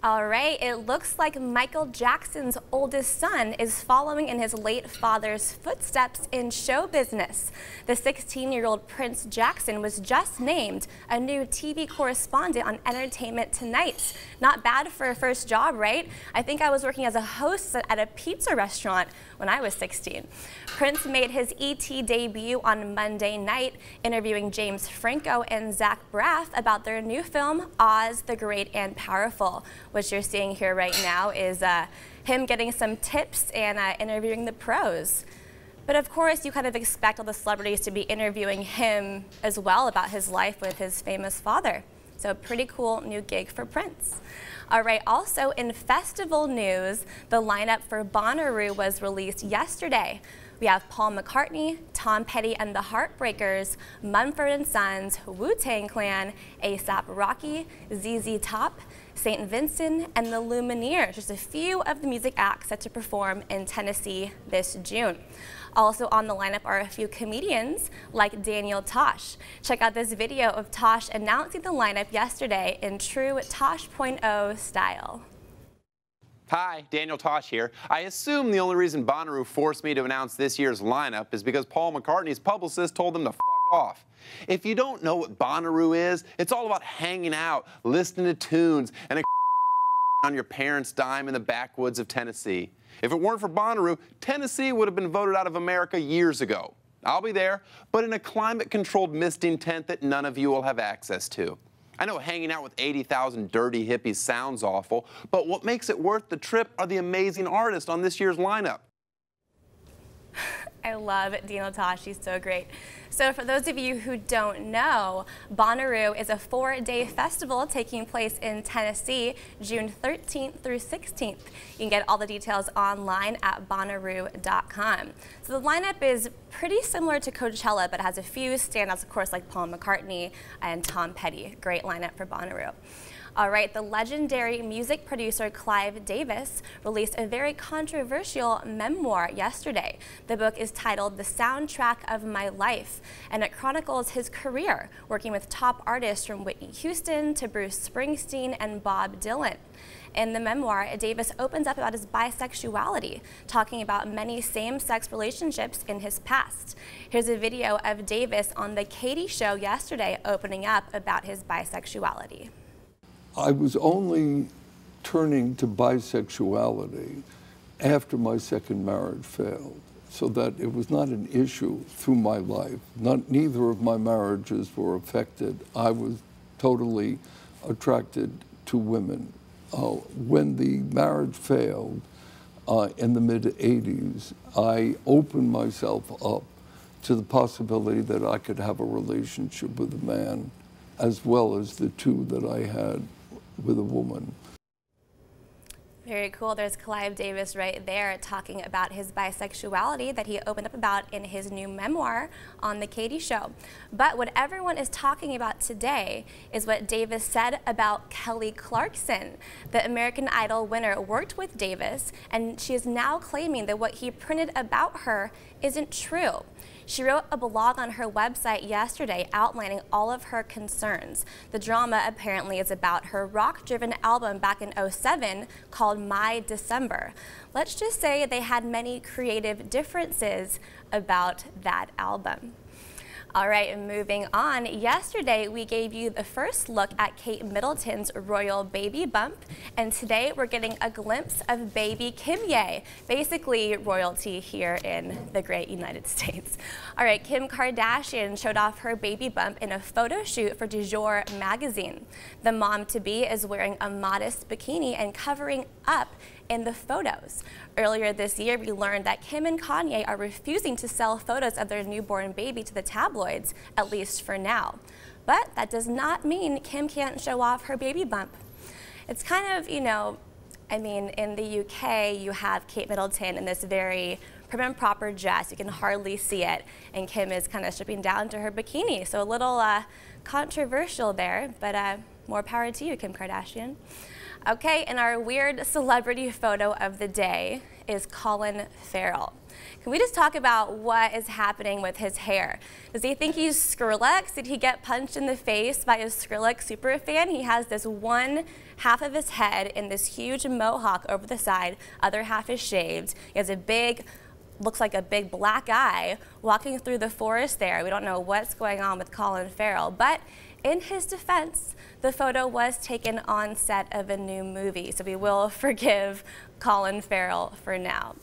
All right, it looks like Michael Jackson's oldest son is following in his late father's footsteps in show business. The 16-year-old Prince Jackson was just named a new TV correspondent on Entertainment Tonight. Not bad for a first job, right? I think I was working as a host at a pizza restaurant when I was 16. Prince made his ET debut on Monday night, interviewing James Franco and Zach Braff about their new film, Oz the Great and Powerful. What you're seeing here right now is him getting some tips and interviewing the pros. But of course, you kind of expect all the celebrities to be interviewing him as well about his life with his famous father. So a pretty cool new gig for Prince. All right, also in festival news, the lineup for Bonnaroo was released yesterday. We have Paul McCartney, Tom Petty and the Heartbreakers, Mumford & Sons, Wu-Tang Clan, A$AP Rocky, ZZ Top, St. Vincent, and the Lumineers, just a few of the music acts set to perform in Tennessee this June. Also on the lineup are a few comedians like Daniel Tosh. Check out this video of Tosh announcing the lineup yesterday in true Tosh.0 style. Hi, Daniel Tosh here. I assume the only reason Bonnaroo forced me to announce this year's lineup is because Paul McCartney's publicist told them to f*** off. If you don't know what Bonnaroo is, it's all about hanging out, listening to tunes, and on your parents' dime in the backwoods of Tennessee. If it weren't for Bonnaroo, Tennessee would have been voted out of America years ago. I'll be there, but in a climate-controlled misting tent that none of you will have access to. I know hanging out with 80,000 dirty hippies sounds awful, but what makes it worth the trip are the amazing artists on this year's lineup. I love Daniel Tosh, he's so great. So for those of you who don't know, Bonnaroo is a 4-day festival taking place in Tennessee, June 13th through 16th. You can get all the details online at Bonnaroo.com. So the lineup is pretty similar to Coachella, but has a few standouts, of course, like Paul McCartney and Tom Petty. Great lineup for Bonnaroo. All right, the legendary music producer Clive Davis released a very controversial memoir yesterday. The book is titled The Soundtrack of My Life, and it chronicles his career working with top artists from Whitney Houston to Bruce Springsteen and Bob Dylan. In the memoir, Davis opens up about his bisexuality, talking about many same-sex relationships in his past. Here's a video of Davis on The Katie Show yesterday opening up about his bisexuality. I was only turning to bisexuality after my second marriage failed, so that it was not an issue through my life. Neither of my marriages were affected. I was totally attracted to women. When the marriage failed in the mid-'80s, I opened myself up to the possibility that I could have a relationship with a man, as well as the two that I had with a woman. Very cool. There's Clive Davis right there talking about his bisexuality that he opened up about in his new memoir on The Katie Show. But what everyone is talking about today is what Davis said about Kelly Clarkson. The American Idol winner worked with Davis, and she is now claiming that what he printed about her isn't true. She wrote a blog on her website yesterday outlining all of her concerns. The drama apparently is about her rock-driven album back in '07 called My December. Let's just say they had many creative differences about that album. All right, moving on. Yesterday, we gave you the first look at Kate Middleton's royal baby bump, and today we're getting a glimpse of baby Kimye, basically royalty here in the great United States. All right, Kim Kardashian showed off her baby bump in a photo shoot for Du Jour magazine. The mom-to-be is wearing a modest bikini and covering up in the photos. Earlier this year, we learned that Kim and Kanye are refusing to sell photos of their newborn baby to the tabloids, at least for now. But that does not mean Kim can't show off her baby bump. It's kind of, you know, I mean, in the UK, you have Kate Middleton in this very prim and proper dress. You can hardly see it. And Kim is kind of stripping down to her bikini. So a little controversial there, but more power to you, Kim Kardashian. Okay, and our weird celebrity photo of the day is Colin Farrell. Can we just talk about what is happening with his hair? Does he think he's Skrillex? Did he get punched in the face by a Skrillex superfan? He has this one half of his head in this huge mohawk over the side, other half is shaved. He has a big, looks like a big black eye walking through the forest there. We don't know what's going on with Colin Farrell, but in his defense, the photo was taken on set of a new movie, so we will forgive Colin Farrell for now.